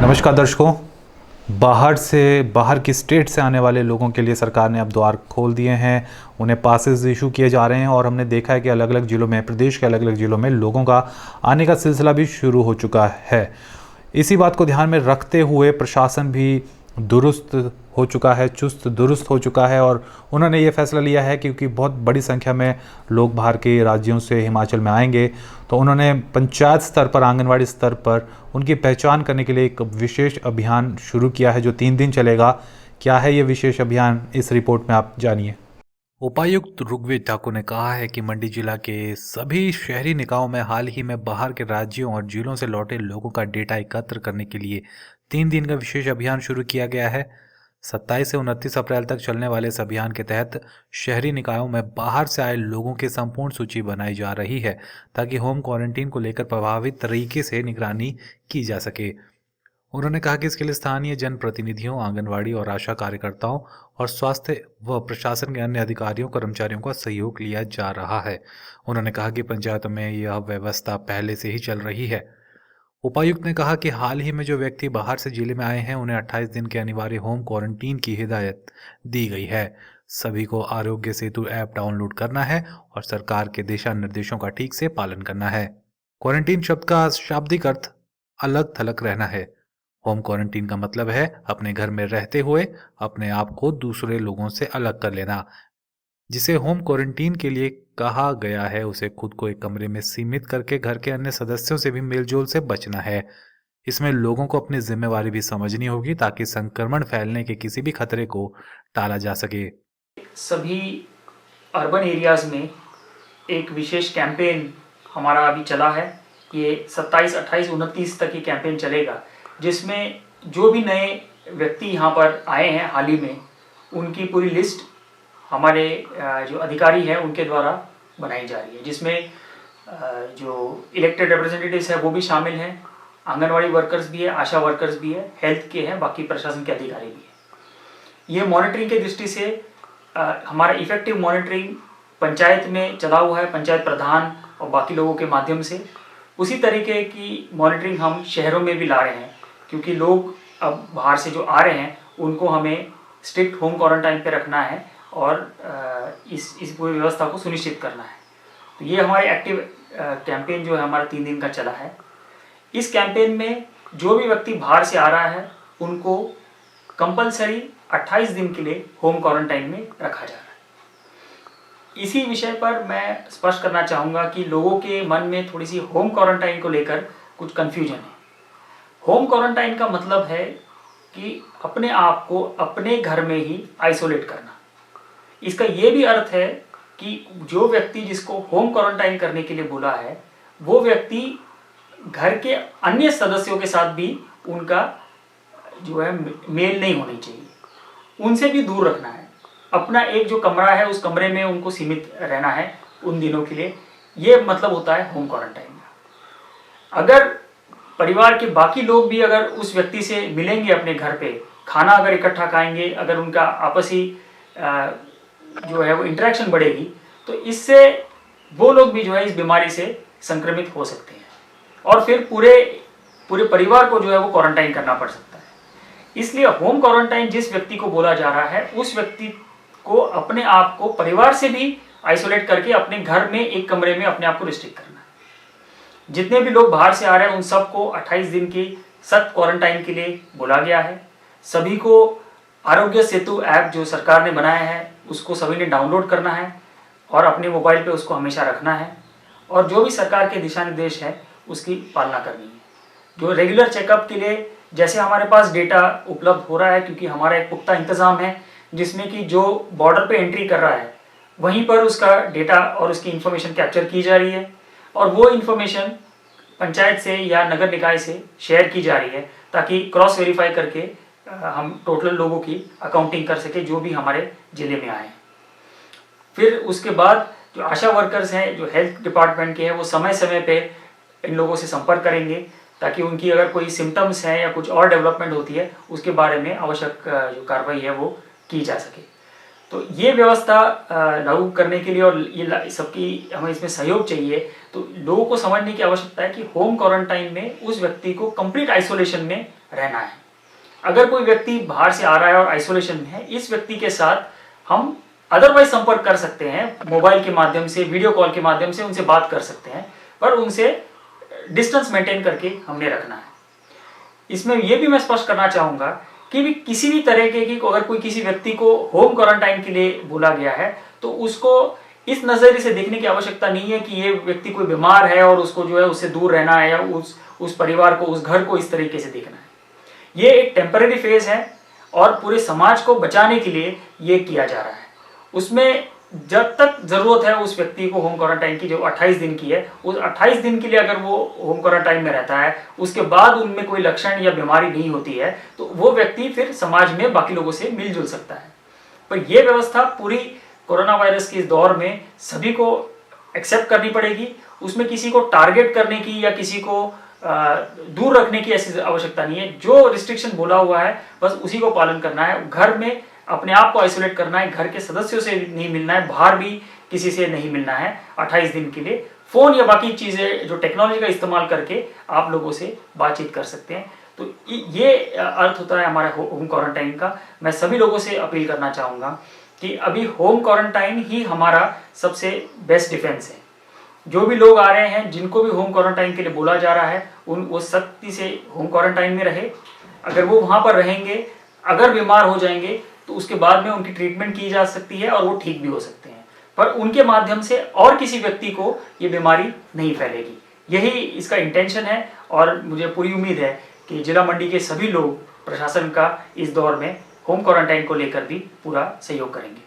नमस्कार दर्शकों। बाहर की स्टेट से आने वाले लोगों के लिए सरकार ने अब द्वार खोल दिए हैं। उन्हें पासेस इशू किए जा रहे हैं और हमने देखा है कि अलग अलग ज़िलों में, प्रदेश के अलग अलग ज़िलों में लोगों का आने का सिलसिला भी शुरू हो चुका है। इसी बात को ध्यान में रखते हुए प्रशासन भी दुरुस्त हो चुका है, चुस्त दुरुस्त हो चुका है और उन्होंने ये फैसला लिया है क्योंकि बहुत बड़ी संख्या में लोग बाहर के राज्यों से हिमाचल में आएंगे, तो उन्होंने पंचायत स्तर पर, आंगनवाड़ी स्तर पर उनकी पहचान करने के लिए एक विशेष अभियान शुरू किया है जो 3 दिन चलेगा। क्या है ये विशेष अभियान, इस रिपोर्ट में आप जानिए। उपायुक्त ऋग्वेद ठाकुर ने कहा है कि मंडी जिला के सभी शहरी निकायों में हाल ही में बाहर के राज्यों और जिलों से लौटे लोगों का डेटा एकत्र करने के लिए 3 दिन का विशेष अभियान शुरू किया गया है। 27 से 29 अप्रैल तक चलने वाले इस अभियान के तहत शहरी निकायों में बाहर से आए लोगों की संपूर्ण सूची बनाई जा रही है ताकि होम क्वारंटीन को लेकर प्रभावित तरीके से निगरानी की जा सके। उन्होंने कहा कि इसके लिए स्थानीय जनप्रतिनिधियों, आंगनवाड़ी और आशा कार्यकर्ताओं और स्वास्थ्य व प्रशासन के अन्य अधिकारियों, कर्मचारियों का सहयोग लिया जा रहा है। उन्होंने कहा कि पंचायतों में यह व्यवस्था पहले से ही चल रही है। उपायुक्त ने कहा कि हाल ही में जो व्यक्ति बाहर से जिले में आए हैं उन्हें 28 दिन के अनिवार्य होम क्वारंटीन की हिदायत दी गई है। सभी को आरोग्य सेतु ऐप डाउनलोड करना है और सरकार के दिशा निर्देशों का ठीक से पालन करना है। क्वारंटीन शब्द का शाब्दिक अर्थ अलग थलग रहना है। होम क्वारंटीन का मतलब है अपने घर में रहते हुए अपने आप को दूसरे लोगों से अलग कर लेना। जिसे होम क्वारंटीन के लिए कहा गया है उसे खुद को एक कमरे में सीमित करके घर के अन्य सदस्यों से भी मेलजोल से बचना है। इसमें लोगों को अपनी जिम्मेवारी भी समझनी होगी ताकि संक्रमण फैलने के किसी भी खतरे को टाला जा सके। सभी अर्बन एरियाज़ में एक विशेष कैंपेन हमारा अभी चला है। ये 27, 28, 29 तक ये कैंपेन चलेगा, जिसमें जो भी नए व्यक्ति यहाँ पर आए हैं हाल ही में, उनकी पूरी लिस्ट हमारे जो अधिकारी हैं उनके द्वारा बनाई जा रही है, जिसमें जो इलेक्टेड रिप्रेजेंटेटिव्स हैं वो भी शामिल हैं, आंगनवाड़ी वर्कर्स भी है, आशा वर्कर्स भी है, हेल्थ के हैं, बाकी प्रशासन के अधिकारी भी हैं। ये मॉनिटरिंग की दृष्टि से हमारा इफेक्टिव मॉनिटरिंग पंचायत में चला हुआ है, पंचायत प्रधान और बाकी लोगों के माध्यम से। उसी तरीके की मॉनिटरिंग हम शहरों में भी ला रहे हैं, क्योंकि लोग अब बाहर से जो आ रहे हैं उनको हमें स्ट्रिक्ट होम क्वारंटाइन पे रखना है और इस पूरी व्यवस्था को सुनिश्चित करना है। तो ये हमारे एक्टिव कैंपेन जो है हमारा 3 दिन का चला है। इस कैंपेन में जो भी व्यक्ति बाहर से आ रहा है उनको कंपलसरी 28 दिन के लिए होम क्वारंटाइन में रखा जा रहा है। इसी विषय पर मैं स्पष्ट करना चाहूँगा कि लोगों के मन में थोड़ी सी होम क्वारंटाइन को लेकर कुछ कन्फ्यूजन है। होम क्वारंटाइन का मतलब है कि अपने आप को अपने घर में ही आइसोलेट करना। इसका ये भी अर्थ है कि जो व्यक्ति जिसको होम क्वारंटाइन करने के लिए बोला है वो व्यक्ति घर के अन्य सदस्यों के साथ भी उनका जो है मेल नहीं होनी चाहिए, उनसे भी दूर रखना है। अपना एक जो कमरा है उस कमरे में उनको सीमित रहना है उन दिनों के लिए। ये मतलब होता है होम क्वारंटाइन का। अगर परिवार के बाकी लोग भी अगर उस व्यक्ति से मिलेंगे अपने घर पे, खाना अगर इकट्ठा खाएंगे, अगर उनका आपसी जो है वो इंटरेक्शन बढ़ेगी, तो इससे वो लोग भी जो है इस बीमारी से संक्रमित हो सकते हैं और फिर पूरे परिवार को जो है वो क्वारंटाइन करना पड़ सकता है। इसलिए होम क्वारंटाइन जिस व्यक्ति को बोला जा रहा है उस व्यक्ति को अपने आप को परिवार से भी आइसोलेट करके अपने घर में एक कमरे में अपने आप को रिस्ट्रिक्ट करना है। जितने भी लोग बाहर से आ रहे हैं उन सबको 28 दिन की सख्त क्वारंटाइन के लिए बोला गया है। सभी को आरोग्य सेतु ऐप जो सरकार ने बनाया है उसको सभी ने डाउनलोड करना है और अपने मोबाइल पे उसको हमेशा रखना है और जो भी सरकार के दिशा निर्देश है उसकी पालना करनी है। जो रेगुलर चेकअप के लिए जैसे हमारे पास डेटा उपलब्ध हो रहा है, क्योंकि हमारा एक पुख्ता इंतज़ाम है जिसमें कि जो बॉर्डर पे एंट्री कर रहा है वहीं पर उसका डेटा और उसकी इन्फॉर्मेशन कैप्चर की जा रही है और वो इन्फॉर्मेशन पंचायत से या नगर निकाय से शेयर की जा रही है ताकि क्रॉस वेरीफाई करके हम टोटल लोगों की अकाउंटिंग कर सके जो भी हमारे ज़िले में आए। फिर उसके बाद जो आशा वर्कर्स हैं, जो हेल्थ डिपार्टमेंट के हैं, वो समय समय पे इन लोगों से संपर्क करेंगे ताकि उनकी अगर कोई सिम्टम्स हैं या कुछ और डेवलपमेंट होती है उसके बारे में आवश्यक जो कार्रवाई है वो की जा सके। तो ये व्यवस्था लागू करने के लिए और ये सबकी हमें इसमें सहयोग चाहिए। तो लोगों को समझने की आवश्यकता है कि होम क्वारंटाइन में उस व्यक्ति को कंप्लीट आइसोलेशन में रहना है। अगर कोई व्यक्ति बाहर से आ रहा है और आइसोलेशन में है, इस व्यक्ति के साथ हम अदरवाइज संपर्क कर सकते हैं, मोबाइल के माध्यम से, वीडियो कॉल के माध्यम से उनसे बात कर सकते हैं, पर उनसे डिस्टेंस मेंटेन करके हमने रखना है। इसमें यह भी मैं स्पष्ट करना चाहूँगा कि भी किसी भी तरह की अगर कोई किसी व्यक्ति को होम क्वारंटाइन के लिए बोला गया है तो उसको इस नज़रिए से देखने की आवश्यकता नहीं है कि ये व्यक्ति कोई बीमार है और उसको जो है उससे दूर रहना है, या उस परिवार को, उस घर को इस तरीके से देखना है। ये एक टेम्पररी फेज है और पूरे समाज को बचाने के लिए ये किया जा रहा है। उसमें जब तक जरूरत है उस व्यक्ति को होम क्वारंटाइन की, जो 28 दिन की है, उस 28 दिन के लिए अगर वो होम क्वारंटाइन में रहता है, उसके बाद उनमें कोई लक्षण या बीमारी नहीं होती है, तो वो व्यक्ति फिर समाज में बाकी लोगों से मिलजुल सकता है। पर यह व्यवस्था पूरी कोरोना वायरस के इस दौर में सभी को एक्सेप्ट करनी पड़ेगी। उसमें किसी को टारगेट करने की या किसी को दूर रखने की ऐसी आवश्यकता नहीं है। जो रिस्ट्रिक्शन बोला हुआ है बस उसी को पालन करना है। घर में अपने आप को आइसोलेट करना है, घर के सदस्यों से नहीं मिलना है, बाहर भी किसी से नहीं मिलना है 28 दिन के लिए। फोन या बाकी चीजें जो टेक्नोलॉजी का इस्तेमाल करके आप लोगों से बातचीत कर सकते हैं। तो ये अर्थ होता है हमारे होम क्वारंटाइन का। मैं सभी लोगों से अपील करना चाहूँगा कि अभी होम क्वारंटाइन ही हमारा सबसे बेस्ट डिफेंस है। जो भी लोग आ रहे हैं, जिनको भी होम क्वारंटाइन के लिए बोला जा रहा है, वो सख्ती से होम क्वारंटाइन में रहे। अगर वो वहाँ पर रहेंगे, अगर बीमार हो जाएंगे तो उसके बाद में उनकी ट्रीटमेंट की जा सकती है और वो ठीक भी हो सकते हैं, पर उनके माध्यम से और किसी व्यक्ति को ये बीमारी नहीं फैलेगी। यही इसका इंटेंशन है और मुझे पूरी उम्मीद है कि जिला मंडी के सभी लोग प्रशासन का इस दौर में होम क्वारंटाइन को लेकर भी पूरा सहयोग करेंगे।